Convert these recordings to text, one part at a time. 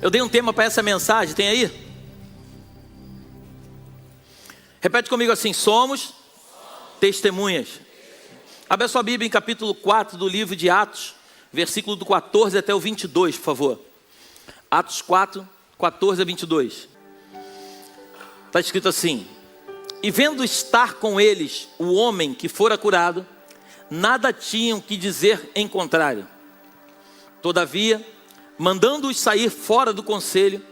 Eu dei um tema para essa mensagem, tem aí? Repete comigo assim: somos testemunhas. Abre a sua Bíblia em capítulo 4 do livro de Atos, versículo do 14 até o 22, por favor. Atos 4, 14 a 22. Está escrito assim: e vendo estar com eles o homem que fora curado, nada tinham que dizer em contrário. Todavia, mandando-os sair fora do conselho,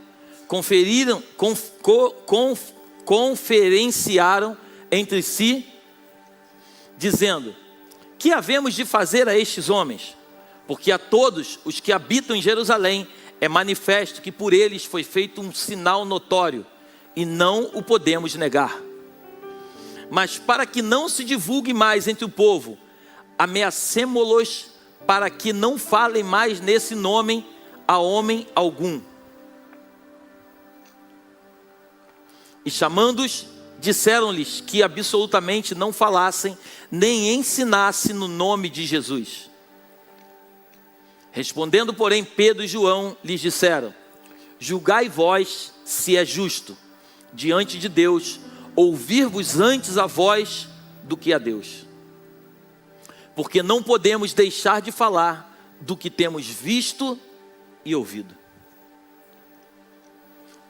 conferenciaram entre si, dizendo: que havemos de fazer a estes homens? Porque a todos os que habitam em Jerusalém é manifesto que por eles foi feito um sinal notório, e não o podemos negar. Mas para que não se divulgue mais entre o povo, ameacemo-los para que não falem mais nesse nome a homem algum. E chamando-os, disseram-lhes que absolutamente não falassem, nem ensinassem no nome de Jesus. Respondendo, porém, Pedro e João lhes disseram: julgai vós se é justo, diante de Deus, ouvir-vos antes a vós do que a Deus. Porque não podemos deixar de falar do que temos visto e ouvido.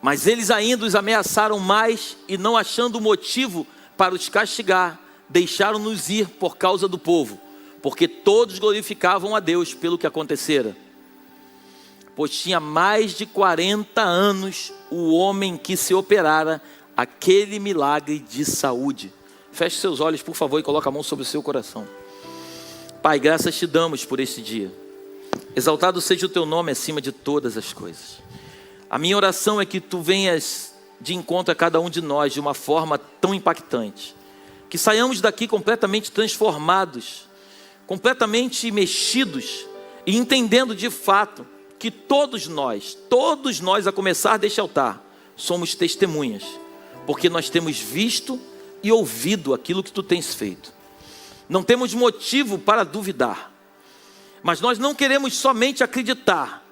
Mas eles ainda os ameaçaram mais, e não achando motivo para os castigar, deixaram-nos ir por causa do povo, porque todos glorificavam a Deus pelo que acontecera. Pois tinha mais de 40 anos o homem que se operara aquele milagre de saúde. Feche seus olhos, por favor, e coloque a mão sobre o seu coração. Pai, graças te damos por este dia. Exaltado seja o teu nome acima de todas as coisas. A minha oração é que tu venhas de encontro a cada um de nós de uma forma tão impactante, que saiamos daqui completamente transformados, completamente mexidos, e entendendo de fato que todos nós, a começar deste altar, somos testemunhas, porque nós temos visto e ouvido aquilo que tu tens feito. Não temos motivo para duvidar, mas nós não queremos somente acreditar,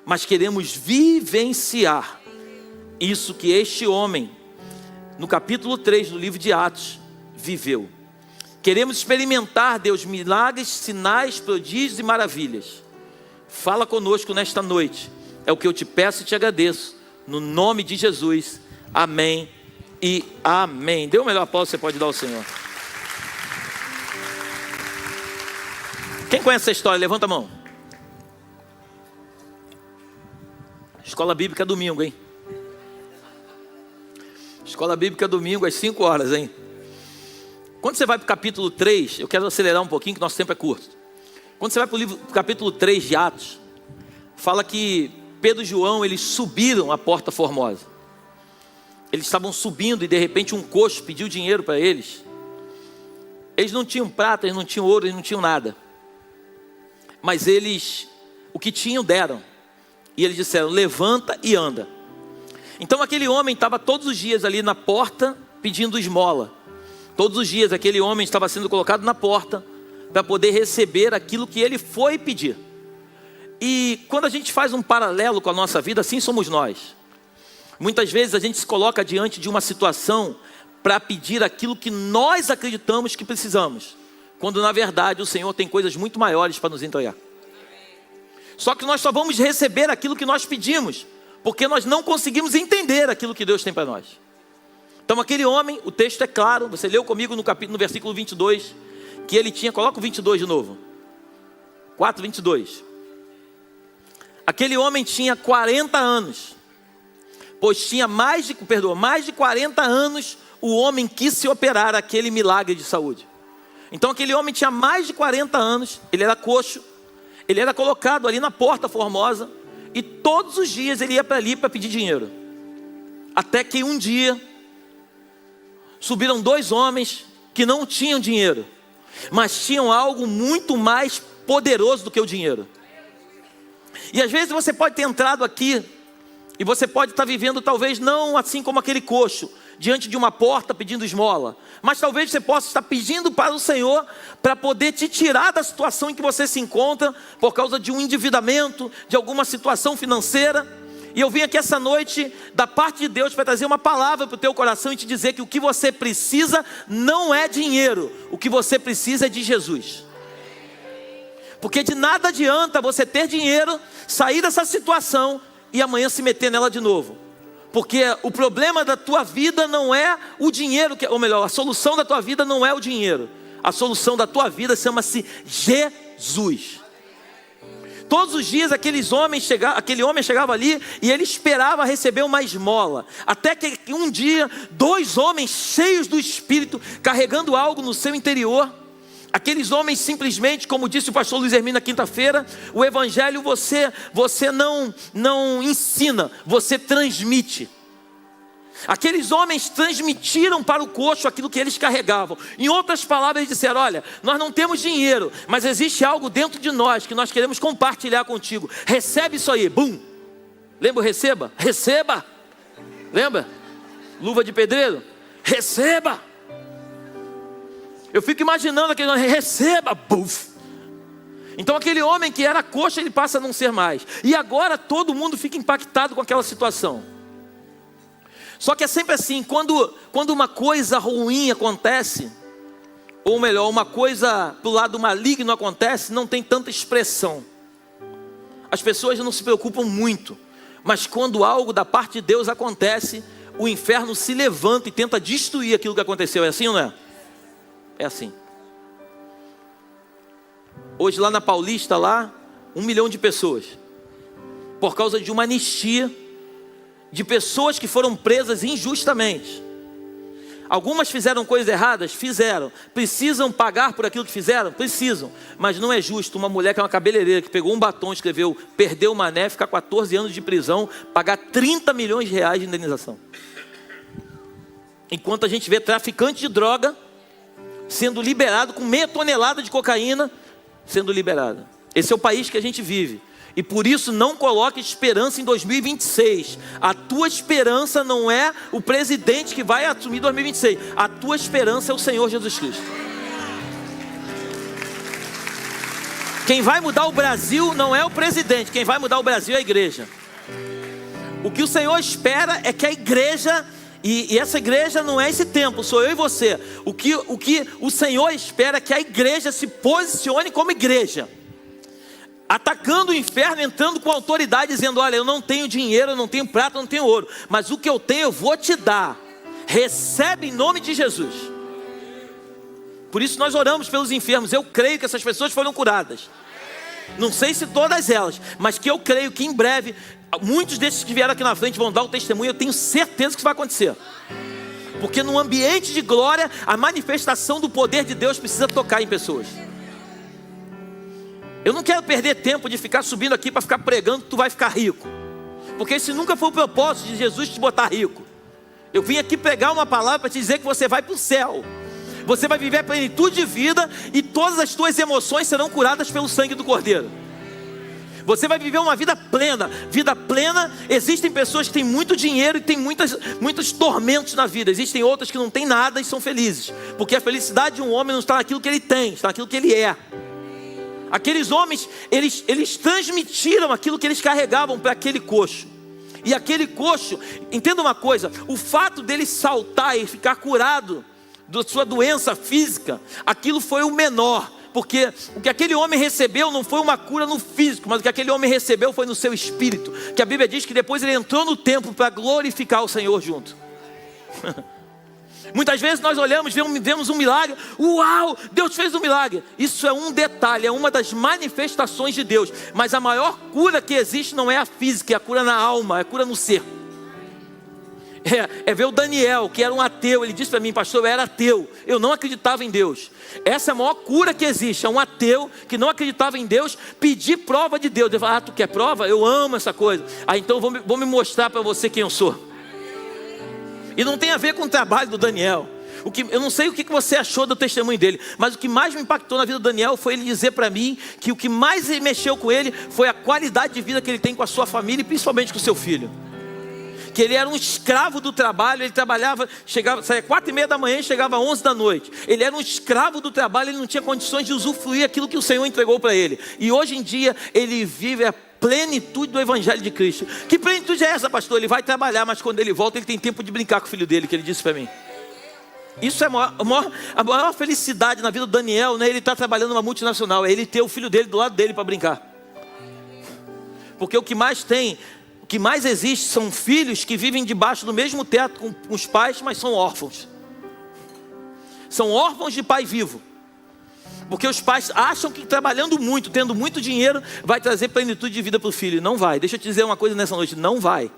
mas queremos vivenciar isso que este homem, no capítulo 3 do livro de Atos, viveu. Queremos experimentar, Deus, milagres, sinais, prodígios e maravilhas. Fala conosco nesta noite, é o que eu te peço e te agradeço, no nome de Jesus, amém e amém. Dê o melhor aplauso que você pode dar ao Senhor. Quem conhece essa história, levanta a mão. Escola Bíblica domingo, hein? Escola Bíblica domingo às 5 horas, hein? Quando você vai para o capítulo 3, eu quero acelerar um pouquinho que nosso tempo é curto. Quando você vai para o capítulo 3 de Atos, fala que Pedro e João, eles subiram a Porta Formosa. Eles estavam subindo e de repente um coxo pediu dinheiro para eles. Eles não tinham prata, eles não tinham ouro, eles não tinham nada. Mas eles, o que tinham, deram. E eles disseram: levanta e anda. Então aquele homem estava todos os dias ali na porta pedindo esmola. Todos os dias aquele homem estava sendo colocado na porta para poder receber aquilo que ele foi pedir. E quando a gente faz um paralelo com a nossa vida, assim somos nós. Muitas vezes a gente se coloca diante de uma situação para pedir aquilo que nós acreditamos que precisamos, quando na verdade o Senhor tem coisas muito maiores para nos entregar. Só que nós só vamos receber aquilo que nós pedimos, porque nós não conseguimos entender aquilo que Deus tem para nós. Então aquele homem, o texto é claro, você leu comigo no versículo 22, que ele tinha, coloca o 22 de novo, 4:22. Aquele homem tinha 40 anos, pois tinha mais de 40 anos o homem que se operar aquele milagre de saúde. Então aquele homem tinha mais de 40 anos, ele era coxo, ele era colocado ali na Porta Formosa, e todos os dias ele ia para ali para pedir dinheiro. Até que um dia, subiram 2 homens que não tinham dinheiro, mas tinham algo muito mais poderoso do que o dinheiro. E às vezes você pode ter entrado aqui, e você pode estar vivendo talvez não assim como aquele coxo, diante de uma porta pedindo esmola, mas talvez você possa estar pedindo para o Senhor para poder te tirar da situação em que você se encontra por causa de um endividamento, de alguma situação financeira. E eu vim aqui essa noite, da parte de Deus, para trazer uma palavra para o teu coração e te dizer que o que você precisa não é dinheiro. O que você precisa é de Jesus. Porque de nada adianta você ter dinheiro, sair dessa situação e amanhã se meter nela de novo. Porque o problema da tua vida não é o dinheiro, ou melhor, a solução da tua vida não é o dinheiro. A solução da tua vida chama-se Jesus. Todos os dias aquele homem chegava ali e ele esperava receber uma esmola. Até que um dia, 2 homens cheios do Espírito, carregando algo no seu interior. Aqueles homens simplesmente, como disse o pastor Luiz Hermino na quinta-feira, o evangelho você não ensina, você transmite. Aqueles homens transmitiram para o coxo aquilo que eles carregavam. Em outras palavras, eles disseram: olha, nós não temos dinheiro, mas existe algo dentro de nós que nós queremos compartilhar contigo. Recebe isso aí, bum. Lembra o receba? Receba. Lembra? Luva de pedreiro? Receba. Eu fico imaginando aquele homem: receba, buf. Então aquele homem que era coxo, ele passa a não ser mais. E agora todo mundo fica impactado com aquela situação. Só que é sempre assim, quando uma coisa ruim acontece, ou melhor, uma coisa do lado maligno acontece, não tem tanta expressão. As pessoas não se preocupam muito, mas quando algo da parte de Deus acontece, o inferno se levanta e tenta destruir aquilo que aconteceu. É assim ou não é? É assim. Hoje lá na Paulista, 1 milhão de pessoas, por causa de uma anistia, de pessoas que foram presas injustamente. Algumas fizeram coisas erradas? Fizeram. Precisam pagar por aquilo que fizeram? Precisam. Mas não é justo uma mulher que é uma cabeleireira, que pegou um batom, escreveu "perdeu o mané", ficar 14 anos de prisão, pagar 30 milhões de reais de indenização. Enquanto a gente vê traficante de droga sendo liberado com meia tonelada de cocaína sendo liberada. Esse é o país que a gente vive. E por isso não coloque esperança em 2026. A tua esperança não é o presidente que vai assumir 2026. A tua esperança é o Senhor Jesus Cristo. Quem vai mudar o Brasil não é o presidente. Quem vai mudar o Brasil é a igreja. O que o Senhor espera é que a igreja, e essa igreja não é esse templo, sou eu e você. O que o Senhor espera é que a igreja se posicione como igreja, atacando o inferno, entrando com autoridade, dizendo: olha, eu não tenho dinheiro, eu não tenho prata, eu não tenho ouro, mas o que eu tenho eu vou te dar. Recebe em nome de Jesus. Por isso nós oramos pelos enfermos. Eu creio que essas pessoas foram curadas. Não sei se todas elas, mas que eu creio que em breve muitos desses que vieram aqui na frente vão dar o testemunho. Eu tenho certeza que isso vai acontecer. Porque num ambiente de glória, a manifestação do poder de Deus precisa tocar em pessoas. Eu não quero perder tempo de ficar subindo aqui para ficar pregando que tu vai ficar rico. Porque esse nunca foi o propósito de Jesus te botar rico. Eu vim aqui pregar uma palavra para te dizer que você vai para o céu. Você vai viver a plenitude de vida e todas as tuas emoções serão curadas pelo sangue do Cordeiro. Você vai viver uma vida plena. Vida plena, existem pessoas que têm muito dinheiro e têm muitos tormentos na vida. Existem outras que não têm nada e são felizes. Porque a felicidade de um homem não está naquilo que ele tem, está naquilo que ele é. Aqueles homens, eles transmitiram aquilo que eles carregavam para aquele coxo. E aquele coxo, entenda uma coisa, o fato dele saltar e ficar curado da sua doença física, aquilo foi o menor. Porque o que aquele homem recebeu não foi uma cura no físico, mas o que aquele homem recebeu foi no seu espírito. Que a Bíblia diz que depois ele entrou no templo para glorificar o Senhor junto. Muitas vezes nós olhamos, vemos um milagre. Uau, Deus fez um milagre. Isso é um detalhe, é uma das manifestações de Deus. Mas a maior cura que existe não é a física, é a cura na alma, é a cura no ser. É ver o Daniel, que era um ateu. Ele disse para mim: pastor, eu era ateu, eu não acreditava em Deus. Essa é a maior cura que existe. É um ateu que não acreditava em Deus pedir prova de Deus. Ele fala: tu quer prova? Eu amo essa coisa. Então vou me mostrar para você quem eu sou. E não tem a ver com o trabalho do Daniel. Eu não sei o que você achou do testemunho dele, mas o que mais me impactou na vida do Daniel foi ele dizer para mim que o que mais mexeu com ele foi a qualidade de vida que ele tem com a sua família e principalmente com o seu filho. Que ele era um escravo do trabalho. Ele trabalhava, saía 4:30 da manhã e chegava 11 da noite. Ele era um escravo do trabalho, ele não tinha condições de usufruir aquilo que o Senhor entregou para ele. E hoje em dia ele vive a plenitude do Evangelho de Cristo. Que plenitude é essa, pastor? Ele vai trabalhar, mas quando ele volta, ele tem tempo de brincar com o filho dele, que ele disse para mim. Isso é a maior felicidade na vida do Daniel, né? Ele está trabalhando numa multinacional, é ele ter o filho dele do lado dele para brincar. Porque o que mais existe são filhos que vivem debaixo do mesmo teto com os pais, mas são órfãos. São órfãos de pai vivo. Porque os pais acham que trabalhando muito, tendo muito dinheiro, vai trazer plenitude de vida para o filho. Não vai. Deixa eu te dizer uma coisa nessa noite, não vai.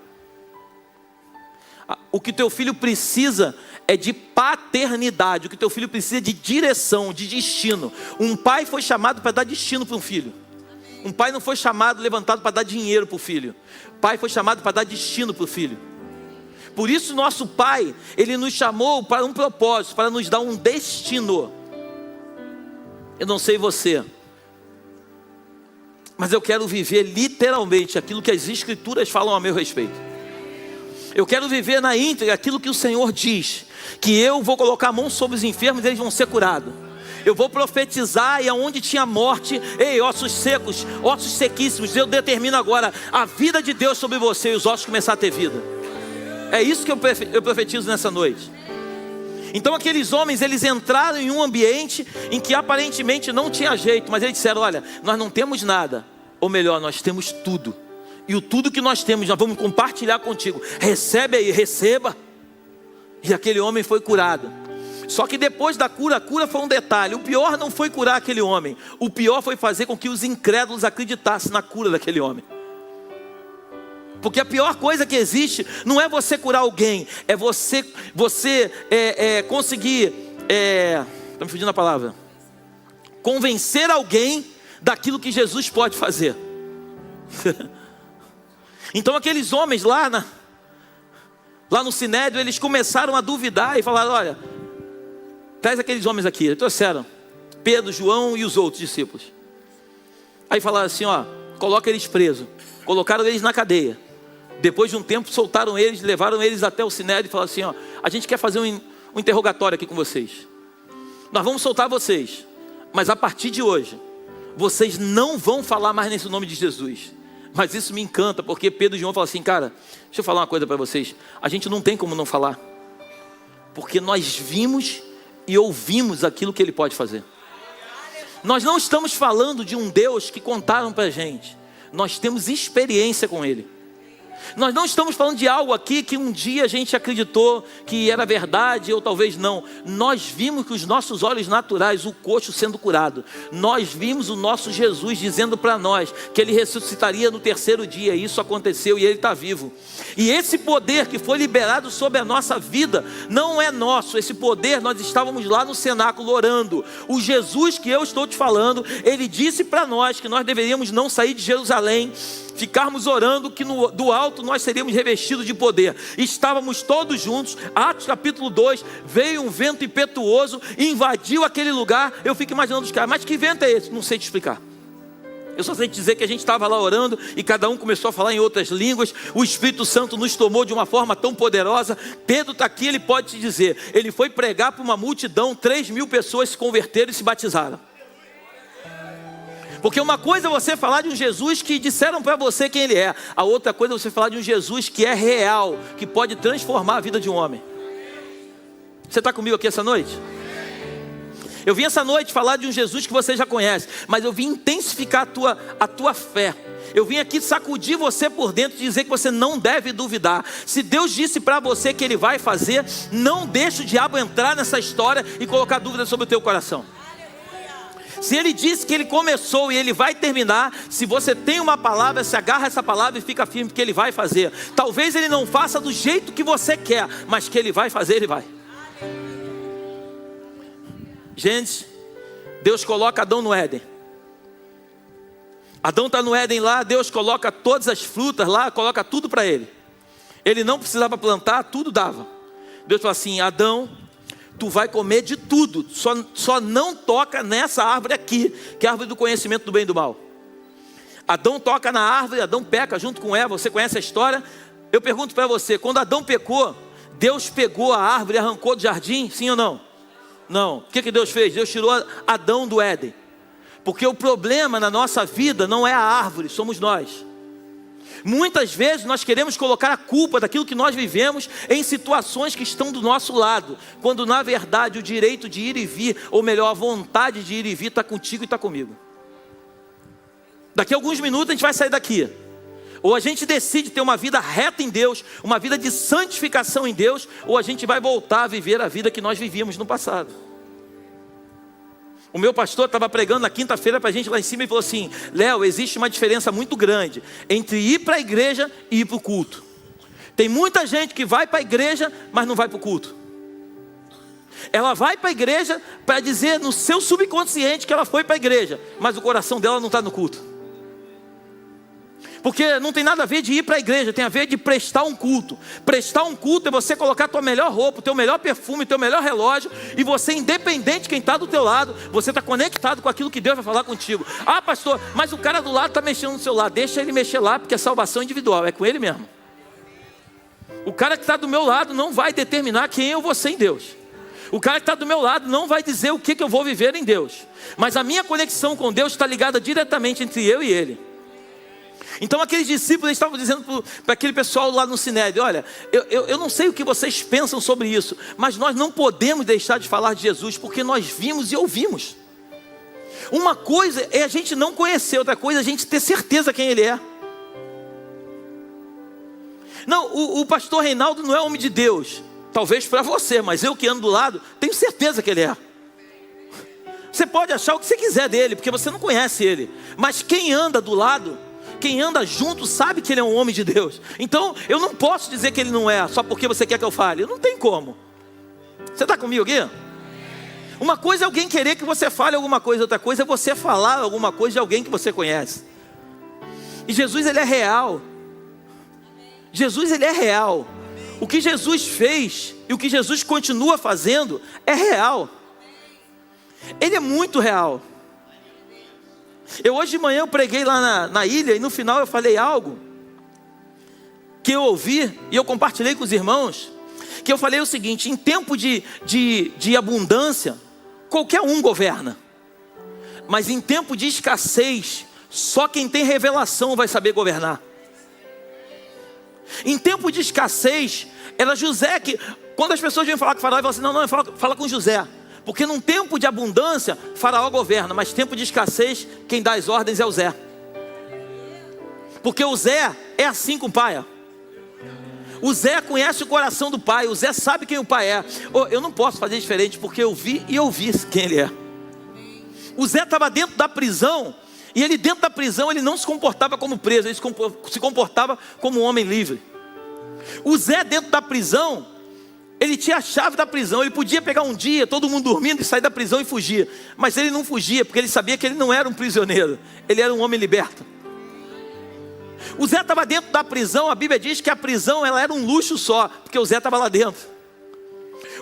O que teu filho precisa é de paternidade. O que teu filho precisa é de direção, de destino. Um pai foi chamado para dar destino para um filho. Um pai não foi chamado, levantado para dar dinheiro para o filho. O pai foi chamado para dar destino para o filho. Por isso nosso pai, ele nos chamou para um propósito, para nos dar um destino. Eu não sei você, mas eu quero viver literalmente aquilo que as Escrituras falam a meu respeito. Eu quero viver na íntegra aquilo que o Senhor diz, que eu vou colocar a mão sobre os enfermos e eles vão ser curados. Eu vou profetizar e aonde tinha morte, ei, ossos secos, ossos sequíssimos, eu determino agora a vida de Deus sobre você e os ossos começar a ter vida. É isso que eu profetizo nessa noite. Então aqueles homens, eles entraram em um ambiente em que aparentemente não tinha jeito, mas eles disseram, olha, nós não temos nada, ou melhor, nós temos tudo. E o tudo que nós temos, nós vamos compartilhar contigo. Recebe aí, receba. E aquele homem foi curado. Só que depois da cura, a cura foi um detalhe. O pior não foi curar aquele homem. O pior foi fazer com que os incrédulos acreditassem na cura daquele homem. Porque a pior coisa que existe não é você curar alguém, é você conseguir, está me fugindo a palavra, convencer alguém daquilo que Jesus pode fazer. Então aqueles homens lá no Sinédrio, eles começaram a duvidar e falaram, olha, traz aqueles homens aqui. Eles trouxeram Pedro, João e os outros discípulos. Aí falaram assim, ó, coloca eles presos. Colocaram eles na cadeia. Depois de um tempo soltaram eles, levaram eles até o Sinédrio e falaram assim, ó, a gente quer fazer um interrogatório aqui com vocês. Nós vamos soltar vocês, mas a partir de hoje, vocês não vão falar mais nesse nome de Jesus. Mas isso me encanta, porque Pedro e João falam assim, cara, deixa eu falar uma coisa para vocês. A gente não tem como não falar. Porque nós vimos e ouvimos aquilo que Ele pode fazer. Nós não estamos falando de um Deus que contaram para a gente. Nós temos experiência com Ele. Nós não estamos falando de algo aqui que um dia a gente acreditou que era verdade ou talvez não. Nós vimos com os nossos olhos naturais o coxo sendo curado. Nós vimos o nosso Jesus dizendo para nós que Ele ressuscitaria no terceiro dia. Isso aconteceu e Ele está vivo. E esse poder que foi liberado sobre a nossa vida não é nosso. Esse poder, nós estávamos lá no cenáculo orando. O Jesus que eu estou te falando, Ele disse para nós que nós deveríamos não sair de Jerusalém, ficarmos orando que do alto nós seríamos revestidos de poder. Estávamos todos juntos. Atos capítulo 2, veio um vento impetuoso, invadiu aquele lugar. Eu fico imaginando os caras, mas que vento é esse? Não sei te explicar. Eu só sei te dizer que a gente estava lá orando e cada um começou a falar em outras línguas. O Espírito Santo nos tomou de uma forma tão poderosa. Pedro está aqui, ele pode te dizer, ele foi pregar para uma multidão, 3.000 pessoas se converteram e se batizaram. Porque uma coisa é você falar de um Jesus que disseram para você quem Ele é. A outra coisa é você falar de um Jesus que é real, que pode transformar a vida de um homem. Você está comigo aqui essa noite? Eu vim essa noite falar de um Jesus que você já conhece, mas eu vim intensificar a tua fé. Eu vim aqui sacudir você por dentro e dizer que você não deve duvidar. Se Deus disse para você que Ele vai fazer, não deixe o diabo entrar nessa história e colocar dúvida sobre o teu coração. Se Ele disse que Ele começou e Ele vai terminar, se você tem uma palavra, se agarra essa palavra e fica firme que Ele vai fazer. Talvez Ele não faça do jeito que você quer, mas que Ele vai fazer, Ele vai. Gente, Deus coloca Adão no Éden. Adão está no Éden lá, Deus coloca todas as frutas lá, coloca tudo para ele. Ele não precisava plantar, tudo dava. Deus falou assim, Adão, tu vai comer de tudo, só não toca nessa árvore aqui, que é a árvore do conhecimento do bem e do mal. Adão toca na árvore, Adão peca junto com Eva, você conhece a história? Eu pergunto para você, quando Adão pecou, Deus pegou a árvore e arrancou do jardim, sim ou não? Não. O que Deus fez? Deus tirou Adão do Éden. Porque o problema na nossa vida não é a árvore, somos nós. Muitas vezes nós queremos colocar a culpa daquilo que nós vivemos em situações que estão do nosso lado, quando na verdade o direito de ir e vir, ou melhor, a vontade de ir e vir está contigo e está comigo. Daqui a alguns minutos a gente vai sair daqui. Ou a gente decide ter uma vida reta em Deus, uma vida de santificação em Deus, ou a gente vai voltar a viver a vida que nós vivíamos no passado. O meu pastor estava pregando na quinta-feira para a gente lá em cima e falou assim: Léo, existe uma diferença muito grande entre ir para a igreja e ir para o culto. Tem muita gente que vai para a igreja, mas não vai para o culto. Ela vai para a igreja para dizer no seu subconsciente que ela foi para a igreja, mas o coração dela não está no culto. Porque não tem nada a ver de ir para a igreja, tem a ver de prestar um culto. Prestar um culto é você colocar a tua melhor roupa, o teu melhor perfume, o teu melhor relógio, e você, independente de quem está do teu lado, você está conectado com aquilo que Deus vai falar contigo. Ah, pastor, mas o cara do lado está mexendo no celular. Deixa ele mexer lá, porque a salvação é individual, é com ele mesmo. O cara que está do meu lado não vai determinar quem eu vou ser em Deus. O cara que está do meu lado não vai dizer o que eu vou viver em Deus. Mas a minha conexão com Deus está ligada diretamente entre eu e Ele. Então aqueles discípulos estavam dizendo para aquele pessoal lá no Sinédrio: olha, eu não sei o que vocês pensam sobre isso, mas nós não podemos deixar de falar de Jesus, porque nós vimos e ouvimos. Uma coisa é a gente não conhecer, outra coisa é a gente ter certeza quem Ele é. Não, o pastor Reinaldo não é homem de Deus, talvez para você, mas eu que ando do lado, tenho certeza que ele é. Você pode achar o que você quiser dele, porque você não conhece ele, mas quem anda do lado, quem anda junto sabe que ele é um homem de Deus. Então eu não posso dizer que ele não é, só porque você quer que eu fale. Não tem como. Você está comigo aqui? Uma coisa é alguém querer que você fale alguma coisa, outra coisa é você falar alguma coisa de alguém que você conhece. E Jesus, ele é real. Jesus, ele é real. O que Jesus fez e o que Jesus continua fazendo é real. Ele é muito real. Hoje de manhã eu preguei lá na ilha e no final eu falei algo que eu ouvi e eu compartilhei com os irmãos, que eu falei o seguinte: em tempo de abundância, qualquer um governa, mas em tempo de escassez, só quem tem revelação vai saber governar. Em tempo de escassez, era José que, quando as pessoas vêm falar com o faraó, ele fala assim: não, fala com José. Porque num tempo de abundância, faraó governa, mas tempo de escassez, quem dá as ordens é o Zé. Porque o Zé é assim com o pai. O Zé conhece o coração do pai, o Zé sabe quem o pai é. Eu não posso fazer diferente, porque eu vi e eu vi quem ele é. O Zé estava dentro da prisão, e ele dentro da prisão, ele não se comportava como preso, ele se comportava como um homem livre. O Zé dentro da prisão, ele tinha a chave da prisão, ele podia pegar um dia, todo mundo dormindo, e sair da prisão e fugir. Mas ele não fugia, porque ele sabia que ele não era um prisioneiro, ele era um homem liberto. O Zé estava dentro da prisão, a Bíblia diz que a prisão ela era um luxo só, porque o Zé estava lá dentro.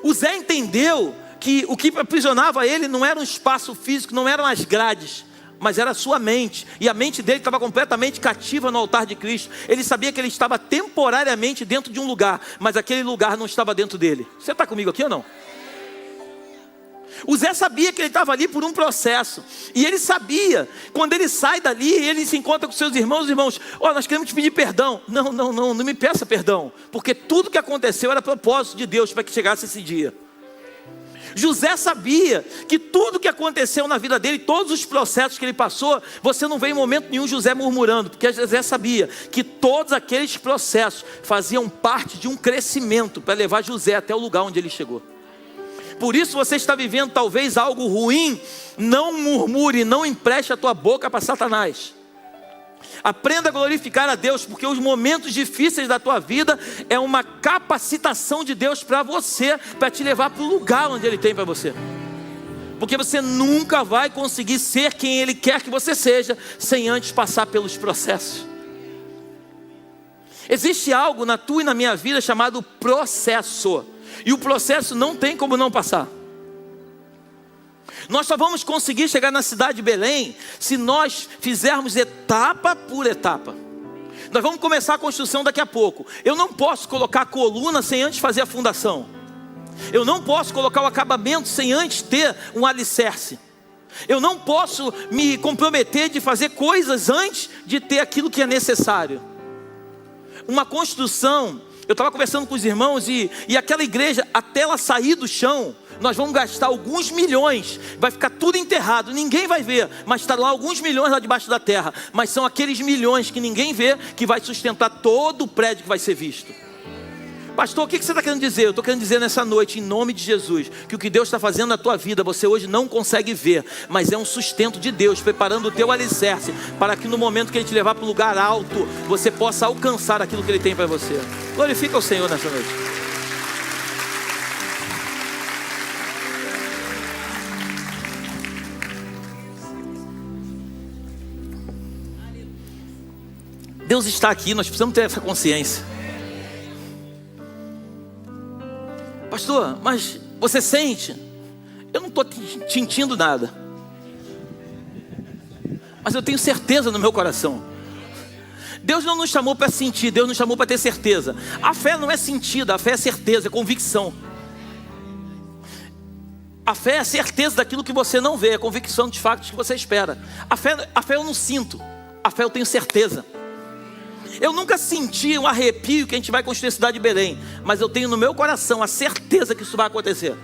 O Zé entendeu que o que aprisionava ele não era um espaço físico, não eram as grades, mas era a sua mente, e a mente dele estava completamente cativa no altar de Cristo. Ele sabia que ele estava temporariamente dentro de um lugar, mas aquele lugar não estava dentro dele. Você está comigo aqui ou não? O Zé sabia que ele estava ali por um processo, e ele sabia, quando ele sai dali, ele se encontra com seus irmãos, os irmãos: nós queremos te pedir perdão. Não me peça perdão, porque tudo que aconteceu era propósito de Deus para que chegasse esse dia. José sabia que tudo que aconteceu na vida dele, todos os processos que ele passou, você não vê em momento nenhum José murmurando, porque José sabia que todos aqueles processos faziam parte de um crescimento para levar José até o lugar onde ele chegou. Por isso você está vivendo talvez algo ruim, não murmure, não empreste a tua boca para Satanás. Aprenda a glorificar a Deus, porque os momentos difíceis da tua vida é uma capacitação de Deus para você, para te levar para o lugar onde Ele tem para você. Porque você nunca vai conseguir ser quem Ele quer que você seja, sem antes passar pelos processos. Existe algo na tua e na minha vida chamado processo, e o processo não tem como não passar. Nós só vamos conseguir chegar na cidade de Belém se nós fizermos etapa por etapa. Nós vamos começar a construção daqui a pouco. Eu não posso colocar a coluna sem antes fazer a fundação. Eu não posso colocar o acabamento sem antes ter um alicerce. Eu não posso me comprometer de fazer coisas antes de ter aquilo que é necessário. uma construção. Eu estava conversando com os irmãos e aquela igreja, até ela sair do chão, nós vamos gastar alguns milhões, vai ficar tudo enterrado, ninguém vai ver, mas está lá alguns milhões lá debaixo da terra, mas são aqueles milhões que ninguém vê, que vai sustentar todo o prédio que vai ser visto. Pastor, o que você está querendo dizer? Eu estou querendo dizer nessa noite, em nome de Jesus, que o que Deus está fazendo na tua vida, você hoje não consegue ver, mas é um sustento de Deus, preparando o teu alicerce, para que no momento que Ele te levar para um lugar alto, você possa alcançar aquilo que Ele tem para você. Glorifica o Senhor nessa noite. Deus está aqui, nós precisamos ter essa consciência. Pastor, mas você sente? Eu não estou sentindo nada, mas eu tenho certeza no meu coração. Deus não nos chamou para sentir, Deus nos chamou para ter certeza. A fé não é sentida, a fé é certeza, é convicção. A fé é a certeza daquilo que você não vê, é a convicção dos fatos que você espera. A fé eu não sinto, a fé eu tenho certeza. Eu nunca senti um arrepio que a gente vai construir a cidade de Belém, mas eu tenho no meu coração a certeza que isso vai acontecer.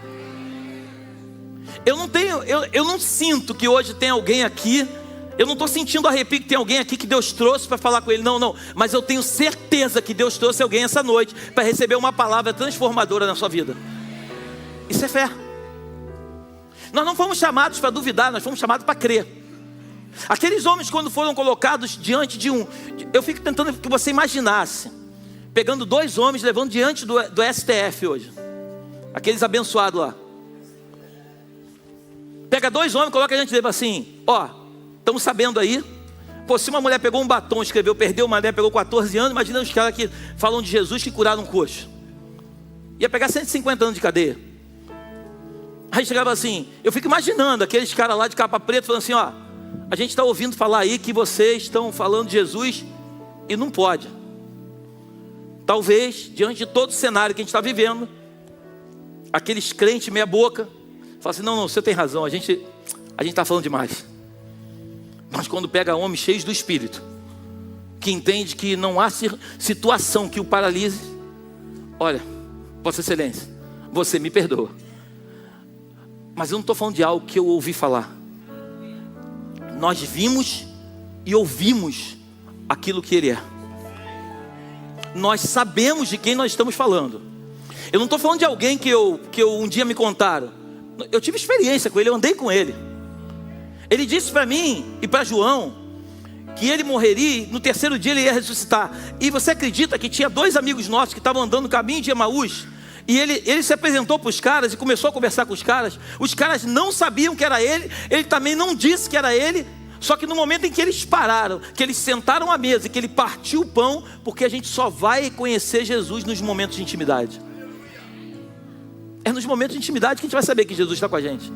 Eu não sinto que hoje tem alguém aqui, eu não estou sentindo arrepio que tem alguém aqui que Deus trouxe para falar com ele, não, mas eu tenho certeza que Deus trouxe alguém essa noite para receber uma palavra transformadora na sua vida. Isso é fé. Nós não fomos chamados para duvidar, nós fomos chamados para crer. Aqueles homens, quando foram colocados diante de eu fico tentando que você imaginasse, pegando 2 homens, levando diante do STF hoje, aqueles abençoados lá. Pega 2 homens, coloca diante dele assim: ó, estamos sabendo aí, pô, se uma mulher pegou um batom, escreveu, perdeu, uma mulher pegou 14 anos, imagina os caras que falam de Jesus que curaram um coxo. Ia pegar 150 anos de cadeia. Aí chegava assim, eu fico imaginando aqueles caras lá de capa preta falando assim: ó, a gente está ouvindo falar aí que vocês estão falando de Jesus e não pode. Talvez, diante de todo o cenário que a gente está vivendo, aqueles crentes meia boca falam assim: não, você tem razão, a gente está falando demais. Mas quando pega homens cheios do Espírito, que entende que não há situação que o paralise, olha, Vossa Excelência, você me perdoa, mas eu não estou falando de algo que eu ouvi falar. Nós vimos e ouvimos aquilo que Ele é. Nós sabemos de quem nós estamos falando. Eu não estou falando de alguém que um dia me contaram. Eu tive experiência com ele, eu andei com ele. Ele disse para mim e para João que ele morreria e no 3º dia ele ia ressuscitar. E você acredita que tinha 2 amigos nossos que estavam andando no caminho de Emaús? E ele se apresentou para os caras e começou a conversar com os caras. Os caras não sabiam que era ele, ele também não disse que era ele. Só que no momento em que eles pararam, que eles sentaram à mesa e que ele partiu o pão, porque a gente só vai conhecer Jesus nos momentos de intimidade. É nos momentos de intimidade que a gente vai saber que Jesus está com a gente.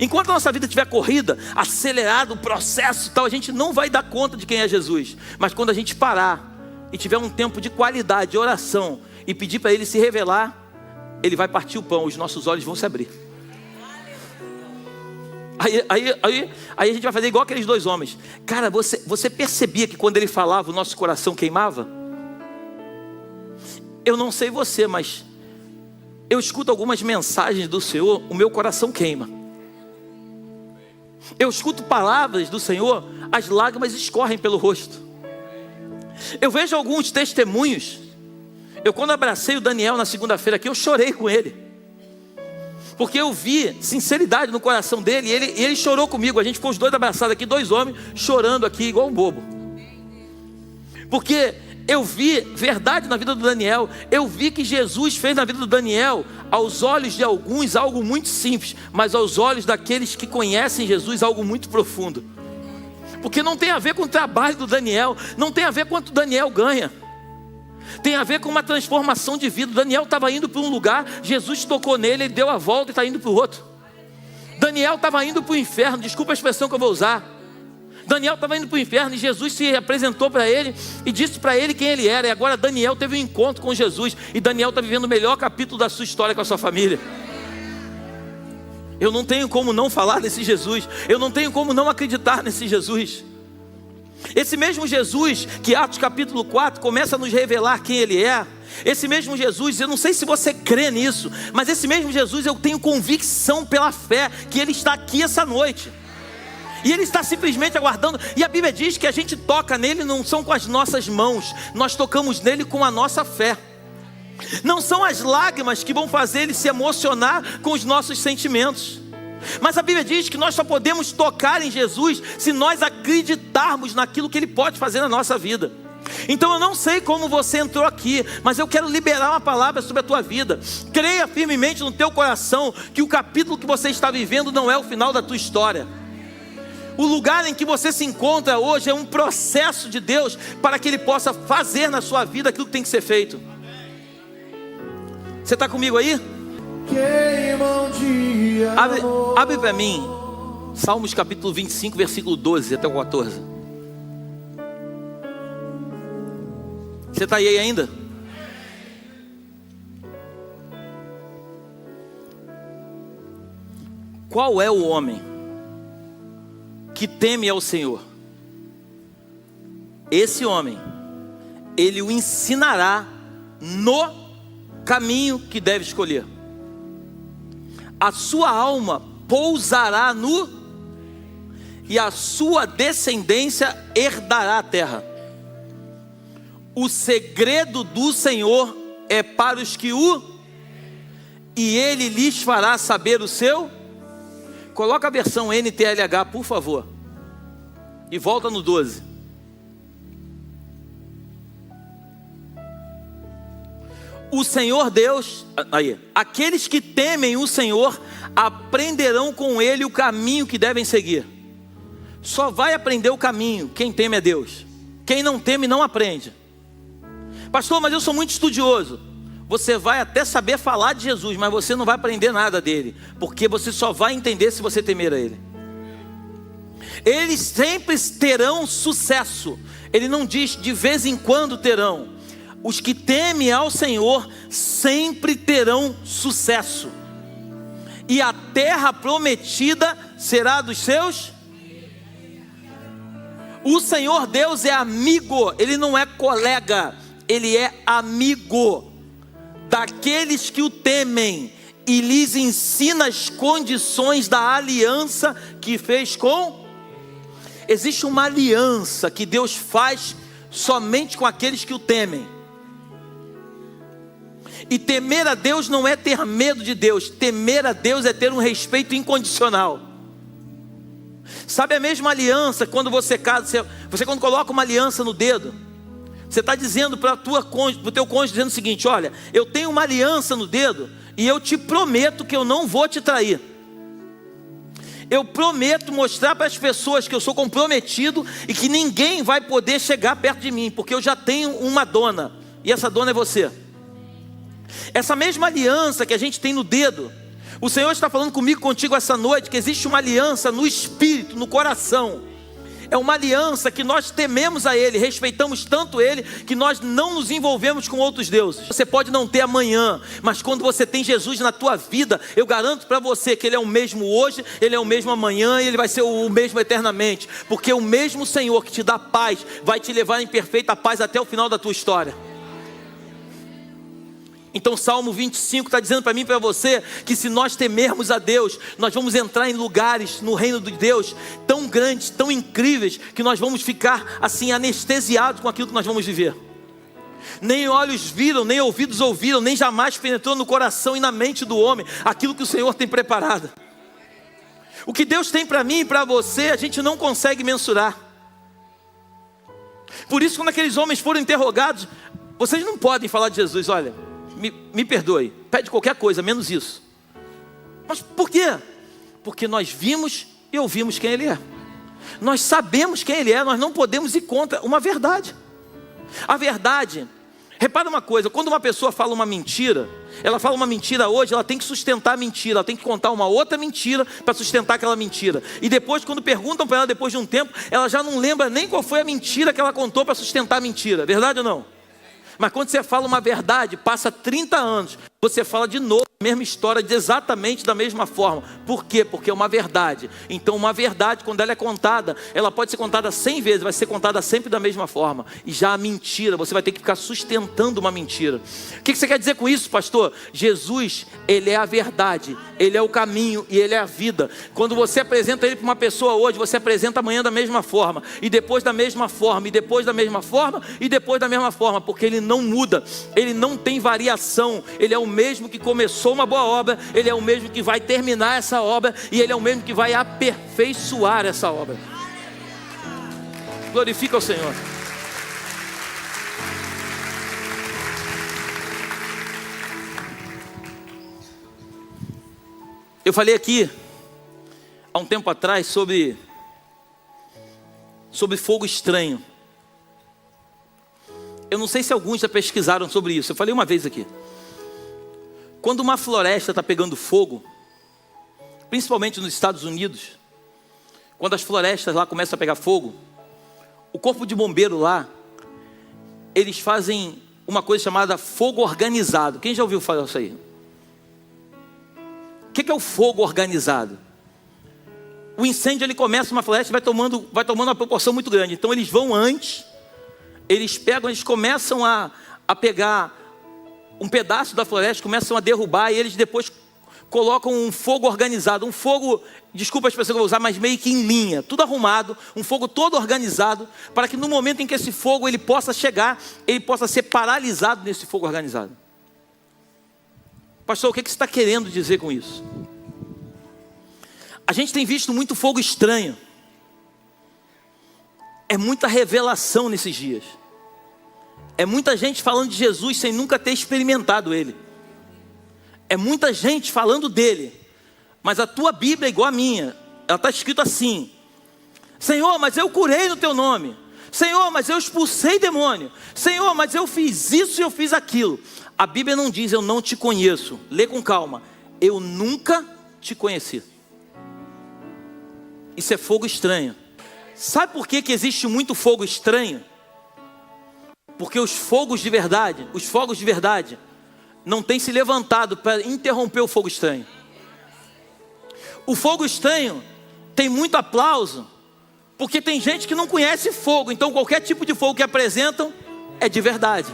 Enquanto a nossa vida estiver corrida, acelerado o processo e tal, a gente não vai dar conta de quem é Jesus. Mas quando a gente parar e tiver um tempo de qualidade, de oração, e pedir para Ele se revelar, Ele vai partir o pão, os nossos olhos vão se abrir. Aí a gente vai fazer igual aqueles 2 homens. Cara, você percebia que quando Ele falava, o nosso coração queimava? Eu não sei você, mas eu escuto algumas mensagens do Senhor, o meu coração queima. Eu escuto palavras do Senhor, as lágrimas escorrem pelo rosto. Eu vejo alguns testemunhos. Eu quando abracei o Daniel na segunda-feira aqui, eu chorei com ele. Porque eu vi sinceridade no coração dele e ele chorou comigo. A gente ficou os 2 abraçados aqui, 2 homens, chorando aqui igual um bobo. Porque eu vi verdade na vida do Daniel. Eu vi que Jesus fez na vida do Daniel, aos olhos de alguns, algo muito simples, mas aos olhos daqueles que conhecem Jesus, algo muito profundo. Porque não tem a ver com o trabalho do Daniel, não tem a ver com quanto o Daniel ganha. Tem a ver com uma transformação de vida. Daniel estava indo para um lugar, Jesus tocou nele, ele deu a volta e está indo para o outro. Daniel estava indo para o inferno, desculpa a expressão que eu vou usar. Daniel estava indo para o inferno e Jesus se apresentou para ele e disse para ele quem ele era. E agora Daniel teve um encontro com Jesus e Daniel está vivendo o melhor capítulo da sua história com a sua família. Eu não tenho como não falar desse Jesus, eu não tenho como não acreditar nesse Jesus. Esse mesmo Jesus que Atos capítulo 4 começa a nos revelar quem Ele é. Esse mesmo Jesus, eu não sei se você crê nisso, mas esse mesmo Jesus eu tenho convicção pela fé que Ele está aqui essa noite. E Ele está simplesmente aguardando. E a Bíblia diz que a gente toca nele não são com as nossas mãos, nós tocamos nele com a nossa fé. Não são as lágrimas que vão fazer Ele se emocionar com os nossos sentimentos. Mas a Bíblia diz que nós só podemos tocar em Jesus se nós acreditarmos naquilo que Ele pode fazer na nossa vida. Então eu não sei como você entrou aqui, mas eu quero liberar uma palavra sobre a tua vida. Creia firmemente no teu coração que o capítulo que você está vivendo não é o final da tua história. O lugar em que você se encontra hoje é um processo de Deus para que Ele possa fazer na sua vida aquilo que tem que ser feito. Você está comigo aí? Abre para mim Salmos capítulo 25, versículo 12 até o 14. Você está aí ainda? Qual é o homem que teme ao Senhor? Esse homem, Ele o ensinará no caminho que deve escolher. A sua alma pousará no, e a sua descendência herdará a terra. O segredo do Senhor é para os que e Ele lhes fará saber o seu. Coloca a versão NTLH, por favor, e volta no 12. O Senhor Deus, aí, aqueles que temem o Senhor aprenderão com Ele o caminho que devem seguir. Só vai aprender o caminho quem teme a Deus. Quem não teme não aprende. Pastor, mas eu sou muito estudioso. Você vai até saber falar de Jesus, mas você não vai aprender nada dele, porque você só vai entender se você temer a Ele. Eles sempre terão sucesso. Ele não diz de vez em quando terão. Os que temem ao Senhor sempre terão sucesso. E a terra prometida será dos seus. O Senhor Deus é amigo, Ele não é colega, Ele é amigo daqueles que o temem e lhes ensina as condições da aliança que fez com. Existe uma aliança que Deus faz somente com aqueles que o temem. E temer a Deus não é ter medo de Deus. Temer a Deus é ter um respeito incondicional. Sabe a mesma aliança quando você casa, você quando coloca uma aliança no dedo, você está dizendo para o teu cônjuge, dizendo o seguinte: olha, eu tenho uma aliança no dedo e eu te prometo que eu não vou te trair. Eu prometo mostrar para as pessoas que eu sou comprometido e que ninguém vai poder chegar perto de mim, porque eu já tenho uma dona, e essa dona é você. Essa mesma aliança que a gente tem no dedo, o Senhor está falando comigo, contigo essa noite, que existe uma aliança no espírito, no coração. É uma aliança que nós tememos a Ele, respeitamos tanto Ele, que nós não nos envolvemos com outros deuses. Você pode não ter amanhã, mas quando você tem Jesus na tua vida, eu garanto para você que Ele é o mesmo hoje, Ele é o mesmo amanhã e Ele vai ser o mesmo eternamente. Porque o mesmo Senhor que te dá paz, vai te levar em perfeita paz até o final da tua história. Então Salmo 25 está dizendo para mim e para você que se nós temermos a Deus, nós vamos entrar em lugares no reino de Deus tão grandes, tão incríveis, que nós vamos ficar assim anestesiados com aquilo que nós vamos viver. Nem olhos viram, nem ouvidos ouviram, nem jamais penetrou no coração e na mente do homem aquilo que o Senhor tem preparado. O que Deus tem para mim e para você, a gente não consegue mensurar. Por isso, quando aqueles homens foram interrogados, vocês não podem falar de Jesus, olha, me perdoe, pede qualquer coisa, menos isso. Mas por quê? Porque nós vimos e ouvimos quem Ele é. Nós sabemos quem Ele é, nós não podemos ir contra uma verdade. A verdade, repara uma coisa, quando uma pessoa fala uma mentira, ela fala uma mentira hoje, ela tem que sustentar a mentira, ela tem que contar uma outra mentira para sustentar aquela mentira. E depois, quando perguntam para ela depois de um tempo, ela já não lembra nem qual foi a mentira que ela contou para sustentar a mentira, verdade ou não? Mas quando você fala uma verdade, passa 30 anos, você fala de novo mesma história exatamente da mesma forma. Por quê? Porque é uma verdade. Então uma verdade, quando ela é contada, ela pode ser contada 100 vezes, vai ser contada sempre da mesma forma. E já a mentira, você vai ter que ficar sustentando uma mentira. O que você quer dizer com isso, pastor? Jesus, Ele é a verdade, Ele é o caminho e Ele é a vida. Quando você apresenta Ele para uma pessoa hoje, você apresenta amanhã da mesma forma, e depois da mesma forma, e depois da mesma forma, e depois da mesma forma, porque Ele não muda, Ele não tem variação. Ele é o mesmo que começou uma boa obra, Ele é o mesmo que vai terminar essa obra, e Ele é o mesmo que vai aperfeiçoar essa obra. Glorifica o Senhor. Eu falei aqui há um tempo atrás sobre fogo estranho. Eu não sei se alguns já pesquisaram sobre isso. Eu falei uma vez aqui. Quando uma floresta está pegando fogo, principalmente nos Estados Unidos, quando as florestas lá começam a pegar fogo, o corpo de bombeiro lá, eles fazem uma coisa chamada fogo organizado. Quem já ouviu falar isso aí? O que é o fogo organizado? O incêndio, ele começa uma floresta e vai tomando uma proporção muito grande. Então eles vão antes, eles começam a pegar um pedaço da floresta, começam a derrubar, e eles depois colocam um fogo organizado, um fogo, desculpa a expressão que eu vou usar, mas meio que em linha, tudo arrumado, um fogo todo organizado, para que no momento em que esse fogo ele possa chegar, ele possa ser paralisado nesse fogo organizado. Pastor, o que você está querendo dizer com isso? A gente tem visto muito fogo estranho, é muita revelação nesses dias. É muita gente falando de Jesus sem nunca ter experimentado Ele. É muita gente falando dele, mas a tua Bíblia é igual a minha. Ela está escrito assim: Senhor, mas eu curei no teu nome. Senhor, mas eu expulsei demônio. Senhor, mas eu fiz isso e eu fiz aquilo. A Bíblia não diz eu não te conheço. Lê com calma. Eu nunca te conheci. Isso é fogo estranho. Sabe por que existe muito fogo estranho? Porque os fogos de verdade não têm se levantado para interromper o fogo estranho. O fogo estranho tem muito aplauso, porque tem gente que não conhece fogo, então qualquer tipo de fogo que apresentam é de verdade.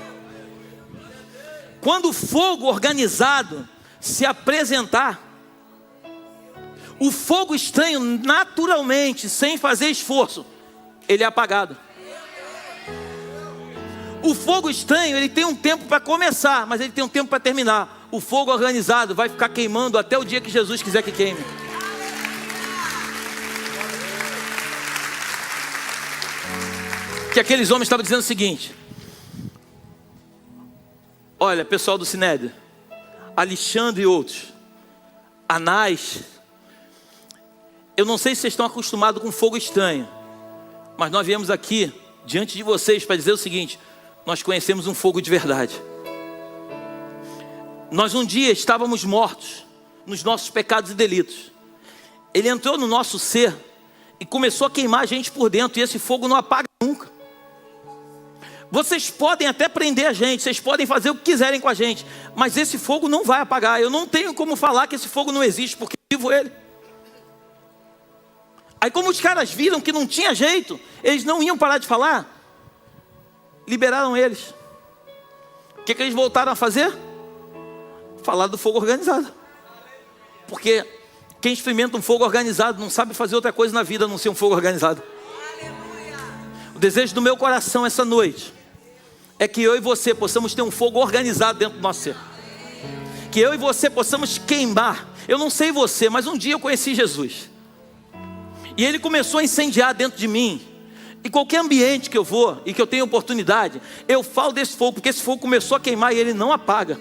Quando o fogo organizado se apresentar, o fogo estranho naturalmente, sem fazer esforço, ele é apagado. O fogo estranho, ele tem um tempo para começar, mas ele tem um tempo para terminar. O fogo organizado vai ficar queimando até o dia que Jesus quiser que queime. Que aqueles homens estavam dizendo o seguinte: olha, pessoal do Sinédrio, Alexandre e outros, Anás, eu não sei se vocês estão acostumados com fogo estranho, mas nós viemos aqui diante de vocês para dizer o seguinte: nós conhecemos um fogo de verdade. Nós um dia estávamos mortos nos nossos pecados e delitos. Ele entrou no nosso ser e começou a queimar a gente por dentro, e esse fogo não apaga nunca. Vocês podem até prender a gente, vocês podem fazer o que quiserem com a gente, mas esse fogo não vai apagar. Eu não tenho como falar que esse fogo não existe, porque eu vivo ele. Aí como os caras viram que não tinha jeito, eles não iam parar de falar, liberaram eles. O que eles voltaram a fazer? Falar do fogo organizado. Porque quem experimenta um fogo organizado não sabe fazer outra coisa na vida a não ser um fogo organizado. O desejo do meu coração essa noite é que eu e você possamos ter um fogo organizado dentro do nosso ser. Que eu e você possamos queimar. Eu não sei você, mas um dia eu conheci Jesus, e Ele começou a incendiar dentro de mim. E qualquer ambiente que eu vou e que eu tenho oportunidade, eu falo desse fogo, porque esse fogo começou a queimar e ele não apaga.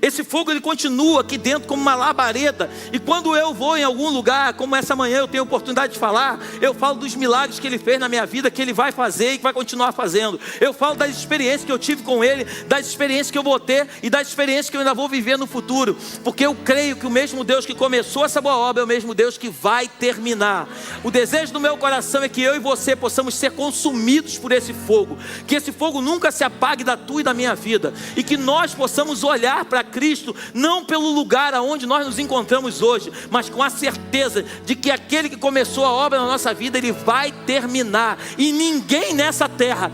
Esse fogo ele continua aqui dentro como uma labareda. E quando eu vou em algum lugar, como essa manhã eu tenho oportunidade de falar, eu falo dos milagres que Ele fez na minha vida, que Ele vai fazer e que vai continuar fazendo. Eu falo das experiências que eu tive com Ele, das experiências que eu vou ter e das experiências que eu ainda vou viver no futuro. Porque eu creio que o mesmo Deus que começou essa boa obra é o mesmo Deus que vai terminar. O desejo do meu coração é que eu e você possamos ser consumidos por esse fogo. Que esse fogo nunca se apague da tua e da minha vida. E que nós possamos olhar para Cristo, não pelo lugar aonde nós nos encontramos hoje, mas com a certeza de que aquele que começou a obra na nossa vida, Ele vai terminar. E ninguém nessa terra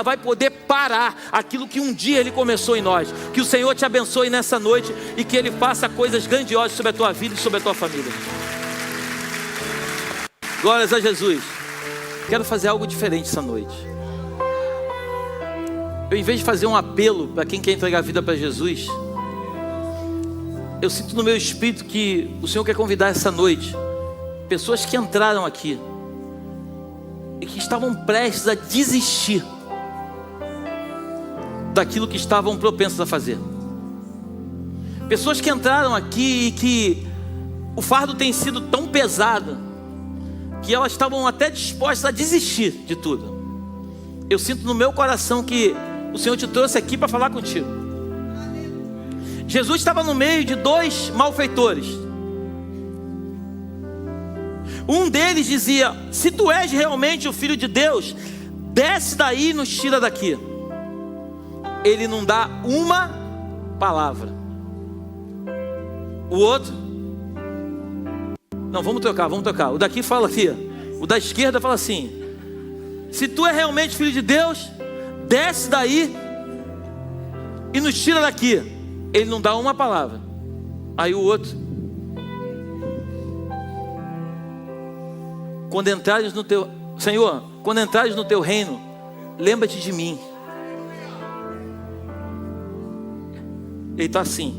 vai poder parar aquilo que um dia Ele começou em nós. Que o Senhor te abençoe nessa noite e que Ele faça coisas grandiosas sobre a tua vida e sobre a tua família. Glórias a Jesus. Quero fazer algo diferente essa noite. Eu, em vez de fazer um apelo para quem quer entregar a vida para Jesus, eu sinto no meu espírito que o Senhor quer convidar essa noite pessoas que entraram aqui e que estavam prestes a desistir daquilo que estavam propensos a fazer. Pessoas que entraram aqui e que o fardo tem sido tão pesado que elas estavam até dispostas a desistir de tudo. Eu sinto no meu coração que o Senhor te trouxe aqui para falar contigo. Jesus estava no meio de dois malfeitores. Um deles dizia: se tu és realmente o Filho de Deus, desce daí e nos tira daqui. Ele não dá uma palavra. O outro: não, vamos trocar. O daqui fala aqui, o da esquerda fala assim: se tu é realmente Filho de Deus, desce daí e nos tira daqui. Ele não dá uma palavra. Aí o outro: quando entrares no teu Senhor, quando entrares no teu reino, lembra-te de mim. Ele está assim.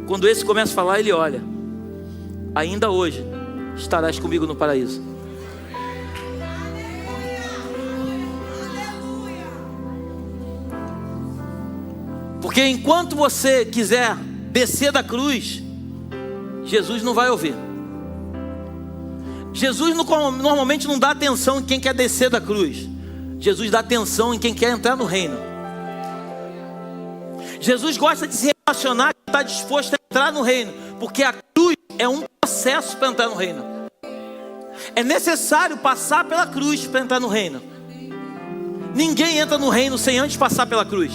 Quando esse começa a falar, ele olha: ainda hoje estarás comigo no paraíso. Porque enquanto você quiser descer da cruz, Jesus não vai ouvir. Jesus normalmente não dá atenção em quem quer descer da cruz. Jesus dá atenção em quem quer entrar no reino. Jesus gosta de se relacionar, está disposto a entrar no reino, porque a cruz é um processo para entrar no reino. É necessário passar pela cruz para entrar no reino. Ninguém entra no reino sem antes passar pela cruz.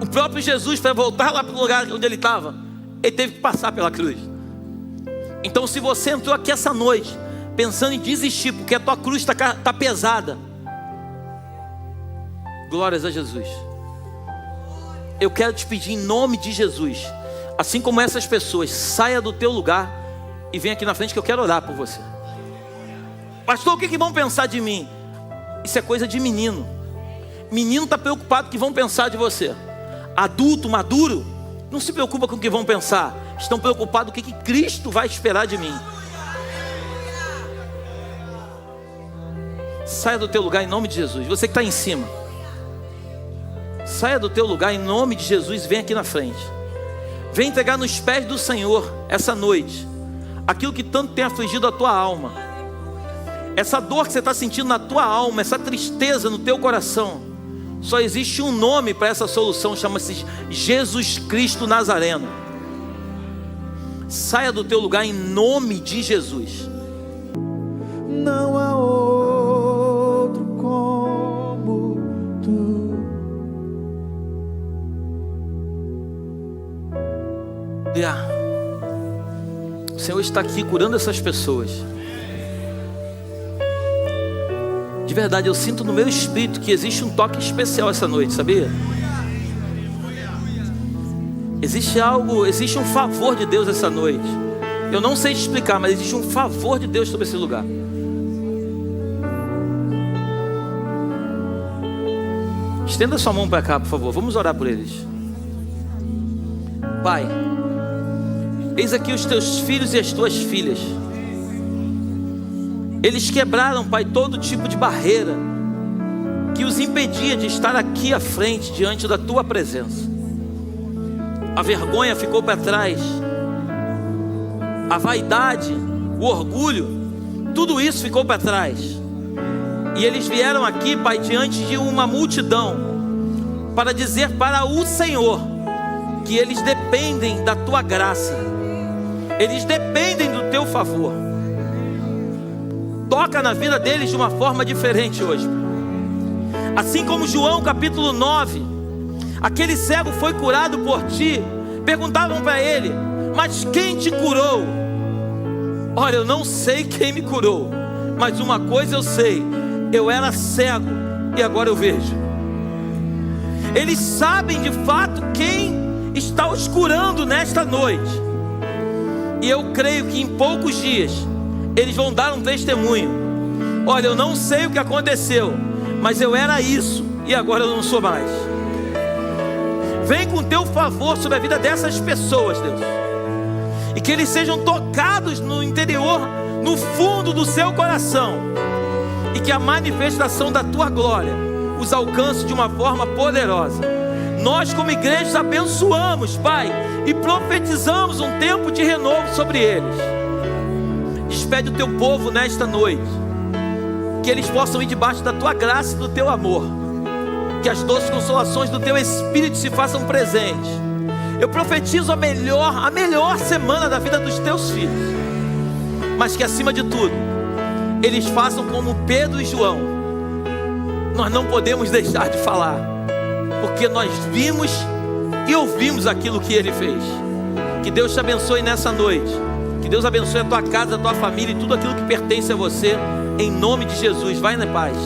O próprio Jesus, para voltar lá para o lugar onde ele estava, ele teve que passar pela cruz. Então, se você entrou aqui essa noite pensando em desistir porque a tua cruz está pesada, glórias a Jesus. Eu quero te pedir em nome de Jesus, assim como essas pessoas, saia do teu lugar e vem aqui na frente que eu quero orar por você. Pastor, o que vão pensar de mim? Isso é coisa de menino. Menino está preocupado com o que vão pensar de você. Adulto, maduro, não se preocupa com o que vão pensar. Estão preocupados com o que Cristo vai esperar de mim. Saia do teu lugar em nome de Jesus. Você que está em cima, saia do teu lugar em nome de Jesus. Vem aqui na frente. Vem entregar nos pés do Senhor essa noite aquilo que tanto tem afligido a tua alma. Essa dor que você está sentindo na tua alma, essa tristeza no teu coração, só existe um nome para essa solução, chama-se Jesus Cristo Nazareno. Saia do teu lugar em nome de Jesus. Não há outro como tu. O Senhor está aqui curando essas pessoas. De verdade, eu sinto no meu espírito que existe um toque especial essa noite, sabia? Existe um favor de Deus essa noite. Eu não sei te explicar, mas existe um favor de Deus sobre esse lugar. Estenda sua mão para cá, por favor. Vamos orar por eles. Pai, eis aqui os teus filhos e as tuas filhas. Eles quebraram, Pai, todo tipo de barreira que os impedia de estar aqui à frente, diante da tua presença. A vergonha ficou para trás, a vaidade, o orgulho, tudo isso ficou para trás. E eles vieram aqui, Pai, diante de uma multidão, para dizer para o Senhor que eles dependem da tua graça, eles dependem do teu favor. Toca na vida deles de uma forma diferente hoje. Assim como João capítulo 9, Aquele cego foi curado por ti. Perguntavam para ele: mas quem te curou? Olha, eu não sei quem me curou, mas uma coisa eu sei: eu era cego e agora eu vejo. Eles sabem de fato quem está os curando nesta noite. E eu creio que em poucos dias eles vão dar um testemunho. Olha, eu não sei o que aconteceu, mas eu era isso e agora eu não sou mais. Vem com teu favor sobre a vida dessas pessoas, Deus, e que eles sejam tocados no interior, no fundo do seu coração, e que a manifestação da tua glória os alcance de uma forma poderosa. Nós como igreja abençoamos, Pai, e profetizamos um tempo de renovo sobre eles. Despede o teu povo nesta noite, que eles possam ir debaixo da tua graça e do teu amor, que as doces consolações do teu Espírito se façam presentes. Eu profetizo a melhor semana da vida dos teus filhos, mas que acima de tudo eles façam como Pedro e João. Nós não podemos deixar de falar, porque nós vimos e ouvimos aquilo que ele fez. Que Deus te abençoe nessa noite. Que Deus abençoe a tua casa, a tua família e tudo aquilo que pertence a você, em nome de Jesus. Vai na paz.